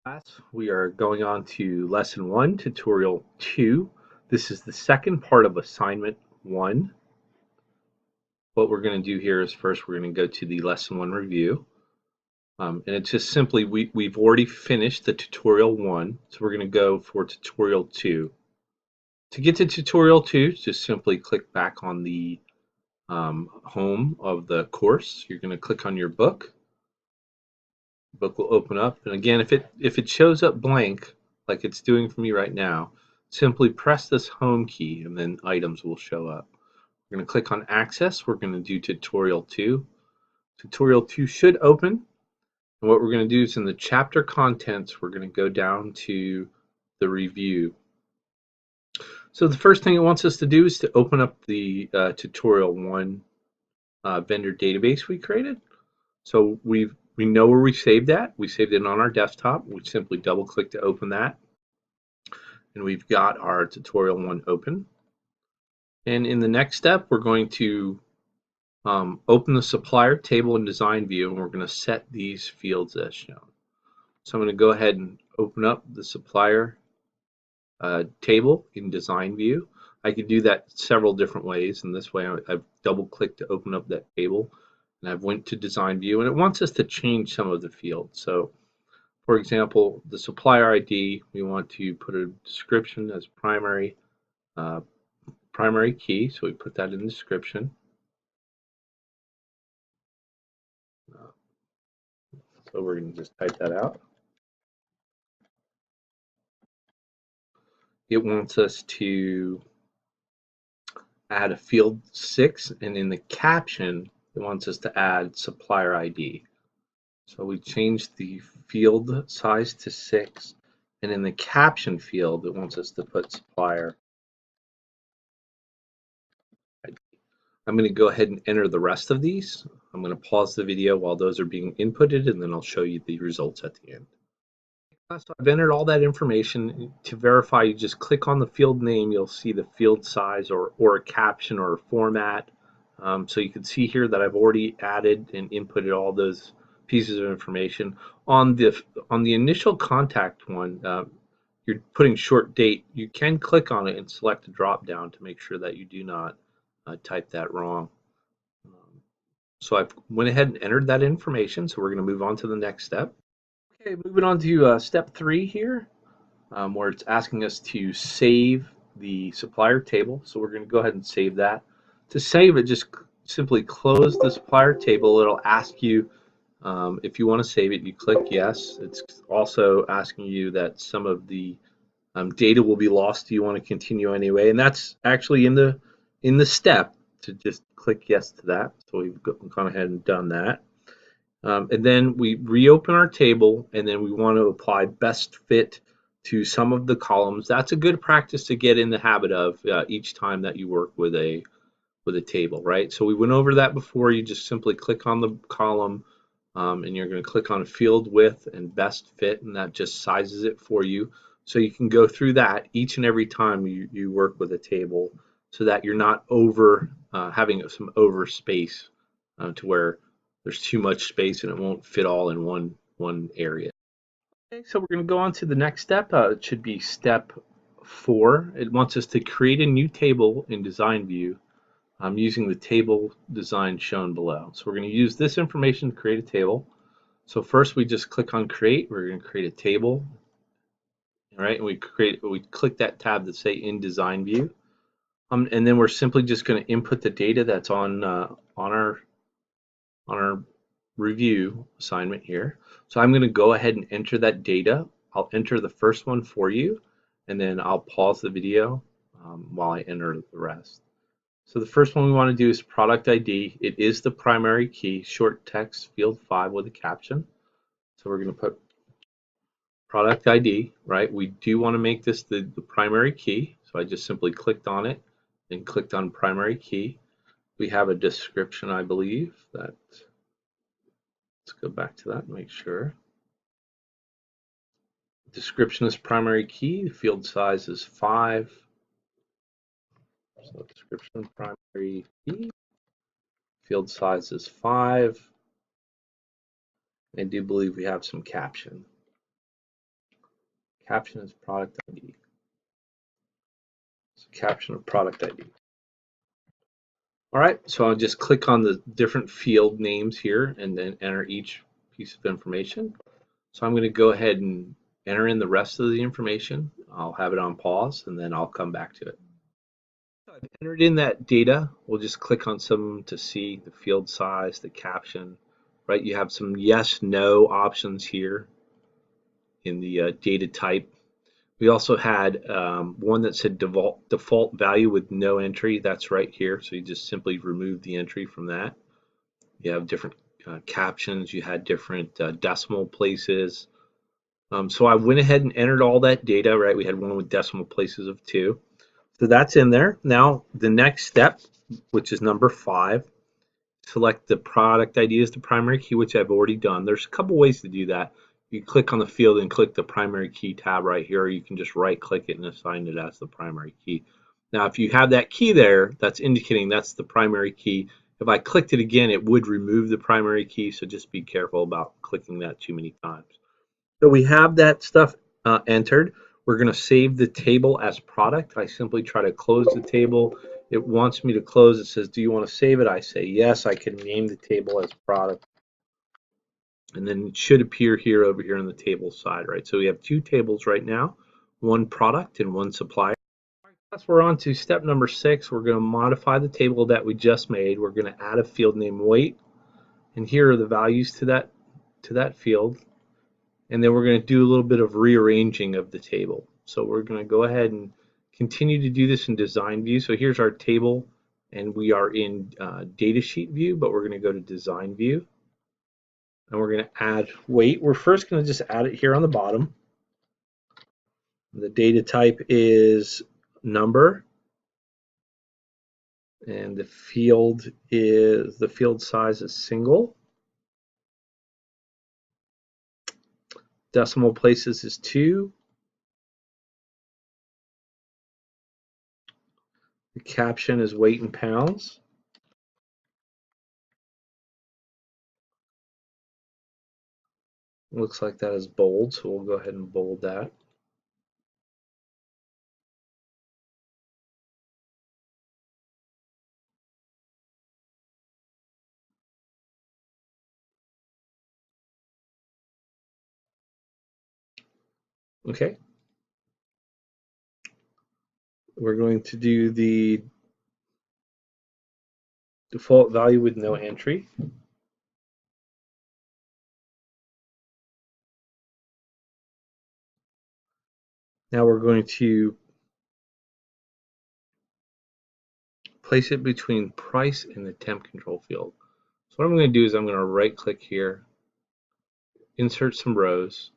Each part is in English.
Class, we are going on to lesson 1, tutorial 2. This is the second part of assignment 1. What we're going to do here is first we're going to go to the lesson 1 review. And it's just simply, we've already finished the tutorial 1, so we're going to go for tutorial 2. To get to tutorial 2, just simply click back on the home of the course. You're going to click on your book. The book will open up, and again, if it shows up blank, like it's doing for me right now, simply press this home key and then items will show up. We're going to click on access. We're going to do tutorial 2. Tutorial 2 should open, and what we're going to do is in the chapter contents, we're going to go down to the review. So the first thing it wants us to do is to open up the tutorial 1 vendor database we created. So we know where we saved that. We saved it on our desktop. We simply double click to open that. And we've got our tutorial 1 open. And in the next step, we're going to open the supplier table in design view, and we're going to set these fields as shown. So I'm going to go ahead and open up the supplier table in design view. I could do that several different ways, and this way I've double clicked to open up that table, and I've went to design view, and it wants us to change some of the fields. So for example, the supplier ID, we want to put a description as primary key, so we put that in the description. So we're going to just type that out. It wants us to add a field 6, and in the caption, it wants us to add supplier ID. So we changed the field size to 6, and in the caption field, it wants us to put supplier ID. I'm going to go ahead and enter the rest of these. I'm going to pause the video while those are being inputted, and then I'll show you the results at the end. So I've entered all that information. To verify, you just click on the field name. You'll see the field size or a caption or a format. So you can see here that I've already added and inputted all those pieces of information. On the initial contact one, you're putting short date. You can click on it and select a drop down to make sure that you do not type that wrong. So I've went ahead and entered that information. So we're going to move on to the next step. Okay, moving on to step 3 here, where it's asking us to save the supplier table. So we're going to go ahead and save that. To save it, just simply close the supplier table. It'll ask you if you want to save it. You click yes. It's also asking you that some of the data will be lost. Do you want to continue anyway? And that's actually in the step to just click yes to that. So we've gone ahead and done that. And then we reopen our table, and then we want to apply best fit to some of the columns. That's a good practice to get in the habit of each time that you work with a table, right? So we went over that before. You just simply click on the column, and you're going to click on field width and best fit, and that just sizes it for you. So you can go through that each and every time you work with a table, so that you're not having some over space to where there's too much space and it won't fit all in one area. Okay, so we're going to go on to the next step. It should be step 4. It wants us to create a new table in design view using the table design shown below. So we're going to use this information to create a table. So first we just click on create. We're going to create a table. All right, and we click that tab to say in design view. And then we're simply just going to input the data that's on our review assignment here. So I'm going to go ahead and enter that data. I'll enter the first one for you, and then I'll pause the video while I enter the rest. So the first one we want to do is product ID. It is the primary key, short text field 5 with a caption. So we're going to put product ID, right? We do want to make this the primary key. So I just simply clicked on it and clicked on primary key. We have a description, I believe, that let's go back to that and make sure. Description is primary key. Field size is 5. So description primary key. Field size is 5. I do believe we have some caption. Caption is product ID. So caption of product ID. All right, so I'll just click on the different field names here and then enter each piece of information. So I'm going to go ahead and enter in the rest of the information. I'll have it on pause and then I'll come back to it. I've entered in that data. We'll just click on some to see the field size, the caption, right? You have some yes, no options here in the data type. We also had one that said default value with no entry. That's right here. So you just simply remove the entry from that. You have different captions. You had different decimal places. So I went ahead and entered all that data, right? We had one with decimal places of 2. So that's in there. Now the next step, which is number 5, select the product ID as the primary key, which I've already done. There's a couple ways to do that. You click on the field and click the primary key tab right here, or you can just right click it and assign it as the primary key. Now if you have that key there, that's indicating that's the primary key. If I clicked it again, it would remove the primary key, so just be careful about clicking that too many times. So we have that stuff entered. We're going to save the table as product. I simply try to close the table. It wants me to close. It says, do you want to save it? I say yes. I can name the table as product. And then it should appear here over here on the table side, right? So we have 2 tables right now, one product and one supplier. Plus we're on to step number 6. We're going to modify the table that we just made. We're going to add a field name weight. And here are the values to that field. And then we're going to do a little bit of rearranging of the table. So we're going to go ahead and continue to do this in design view. So here's our table, and we are in data sheet view, but we're going to go to design view. And we're going to add weight. We're first going to just add it here on the bottom. The data type is number. And the field size is single. Decimal places is 2. The caption is weight in pounds. Looks like that is bold, so we'll go ahead and bold that. Okay. We're going to do the default value with no entry. Now we're going to place it between price and the temp control field. So what I'm going to do is I'm going to right click here, insert some rows.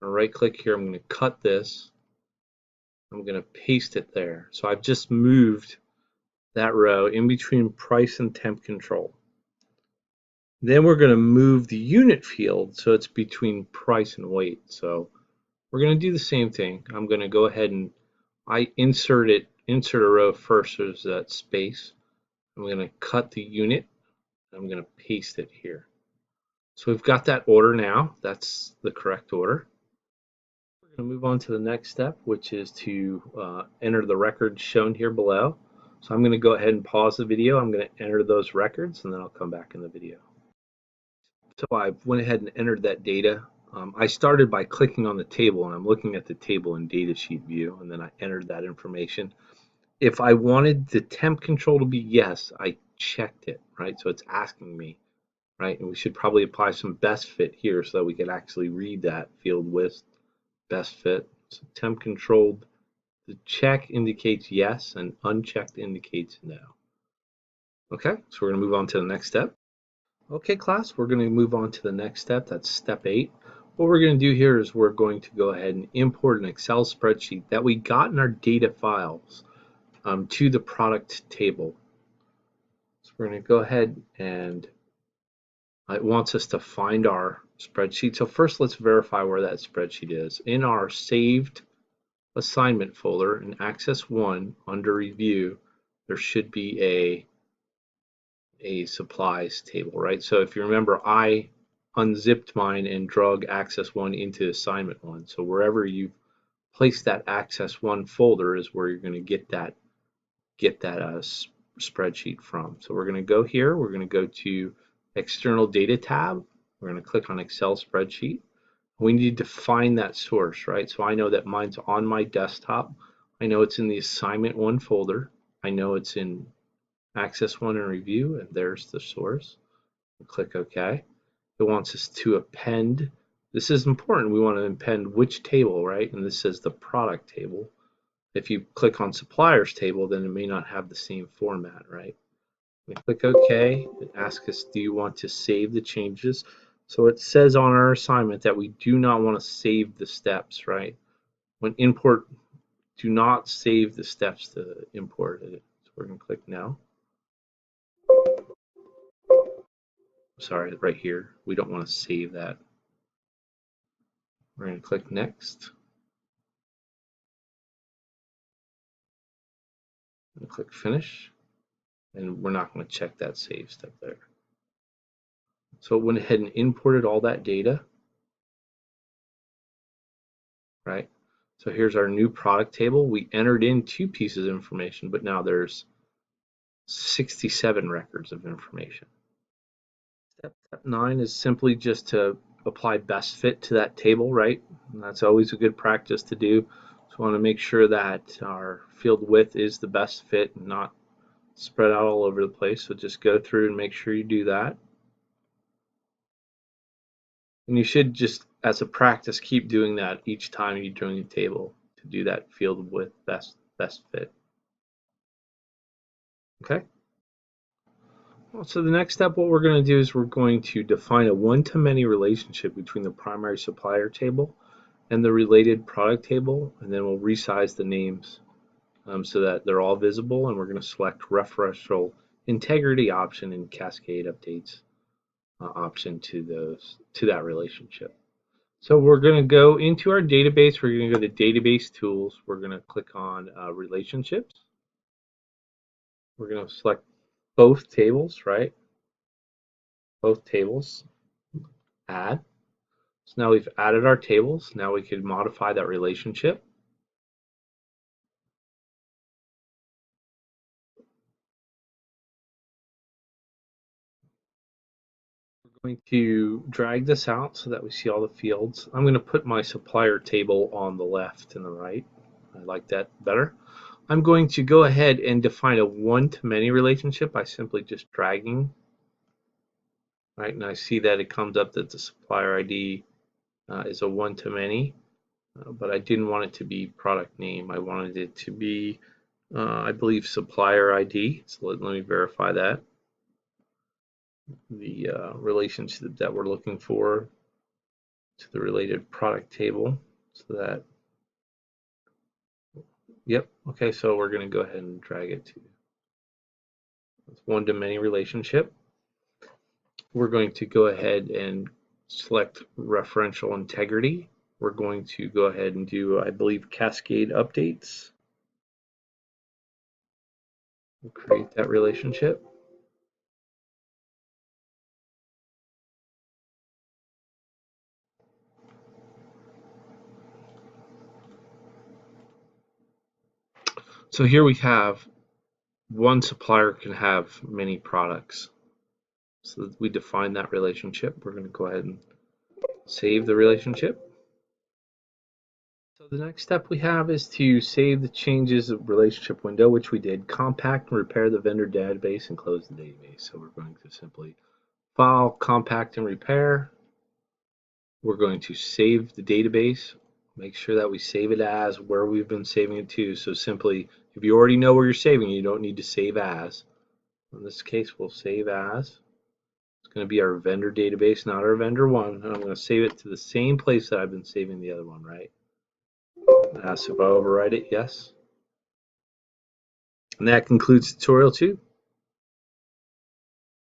I'm going to right click here, I'm going to cut this. I'm going to paste it there. So I've just moved that row in between price and temp control. Then we're going to move the unit field so it's between price and weight. So we're going to do the same thing. I'm going to go ahead and insert a row first, so there's that space. I'm going to cut the unit. I'm going to paste it here. So we've got that order now. That's the correct order. We're going to move on to the next step, which is to enter the records shown here below. So I'm going to go ahead and pause the video. I'm going to enter those records, and then I'll come back in the video. So I went ahead and entered that data. I started by clicking on the table, and I'm looking at the table in data sheet view, and then I entered that information. If I wanted the temp control to be yes, I checked it, right? So it's asking me, right? And we should probably apply some best fit here so that we can actually read that field with best fit. So temp controlled, the check indicates yes, and unchecked indicates no. Okay, so we're going to move on to the next step. Okay, class, we're going to move on to the next step. That's step 8. What we're going to do here is we're going to go ahead and import an Excel spreadsheet that we got in our data files to the product table. So we're going to go ahead and it wants us to find our spreadsheet. So first let's verify where that spreadsheet is. In our saved assignment folder in Access 1 under Review, there should be a supplies table, right? So if you remember, I unzipped mine and drug access 1 into assignment 1. So wherever you place that access 1 folder is where you're going to get that spreadsheet from. So we're going to go here. We're going to go to External Data tab. We're going to click on Excel Spreadsheet. We need to find that source, right? So I know that mine's on my desktop. I know it's in the Assignment 1 folder. I know it's in Access 1 and Review, and there's the source. We'll click OK. It wants us to append. This is important. We want to append which table, right? And this says the product table. If you click on suppliers table, then it may not have the same format, right? We click OK. It asks us, do you want to save the changes? So it says on our assignment that we do not want to save the steps, right? When import, do not save the steps to import it. So we're going to click now. Sorry, right here. We don't want to save that. We're going to click next. And click finish. And we're not going to check that save step there. So it went ahead and imported all that data. Right? So here's our new product table. We entered in 2 pieces of information, but now there's 67 records of information. Step 9 is simply just to apply best fit to that table, right? And that's always a good practice to do. So we want to make sure that our field width is the best fit and not spread out all over the place. So just go through and make sure you do that. And you should just, as a practice, keep doing that each time you're doing a table to do that field width best fit. Okay. So the next step, what we're going to do is we're going to define a one-to-many relationship between the primary supplier table and the related product table, and then we'll resize the names so that they're all visible, and we're going to select referential integrity option and cascade updates option to that relationship. So we're going to go into our database. We're going to go to Database Tools. We're going to click on Relationships. We're going to select both tables, right? Both tables. Add. So now we've added our tables. Now we can modify that relationship. We're going to drag this out so that we see all the fields. I'm going to put my supplier table on the left and the right. I like that better. I'm going to go ahead and define a one-to-many relationship by simply just dragging. Right, and I see that it comes up that the supplier ID is a one-to-many, but I didn't want it to be product name. I wanted it to be, I believe, supplier ID. So let me verify that. The relationship that we're looking for to the related product table. So that, yep, okay, so we're going to go ahead and drag it to one-to-many relationship. We're going to go ahead and select referential integrity. We're going to go ahead and do, I believe, cascade updates. We'll create that relationship. So here we have one supplier can have many products. So we define that relationship. We're going to go ahead and save the relationship. So the next step we have is to save the changes of relationship window, which we did, compact and repair the vendor database and close the database. So we're going to simply file, compact and repair. We're going to save the database. Make sure that we save it as where we've been saving it to. So simply, if you already know where you're saving, you don't need to save as. In this case, we'll save as. It's going to be our vendor database, not our vendor one. And I'm going to save it to the same place that I've been saving the other one, right? Ask if I overwrite it, yes. And that concludes tutorial 2.